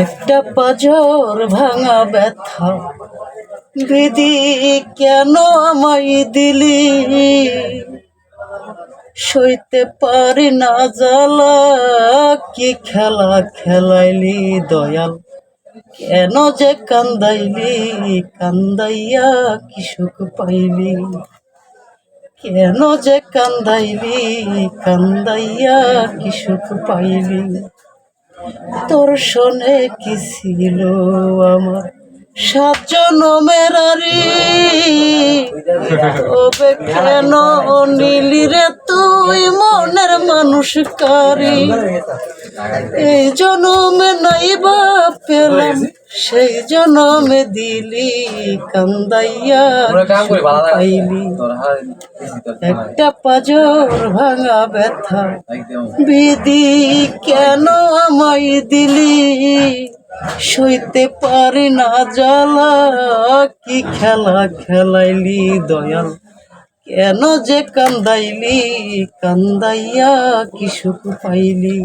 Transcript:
একটা পাজর ভাঙা ব্যথা বিধি কেন আমায় দিলি, সইতে পারি না জ্বালা কি খেলা খেলাইলি দয়াল, কেন যে কান্দাইলি কান্দাইয়া কি সুখ পাইলি, কেন যে কান্দাইলি কান্দাইয়া কি সুখ পাইলি। তোর শোনে কি ছিল আমার 7 জনমের আরি, তবে কেন নিলি রে তুই মনের মানুষ কারি। এই জনমে নাই বা পেলাম সেই জনমে দিলি কান্দাইয়া পাইলি। একটা পাজর ভাঙা ব্যথা বিধি কেন আমায় দিলি, সইতে পারি না জ্বালা কি খেলা খেলাইলি দয়াল, কেন যে কান্দাইলি কান্দাইয়া কি সুখ পাইলি।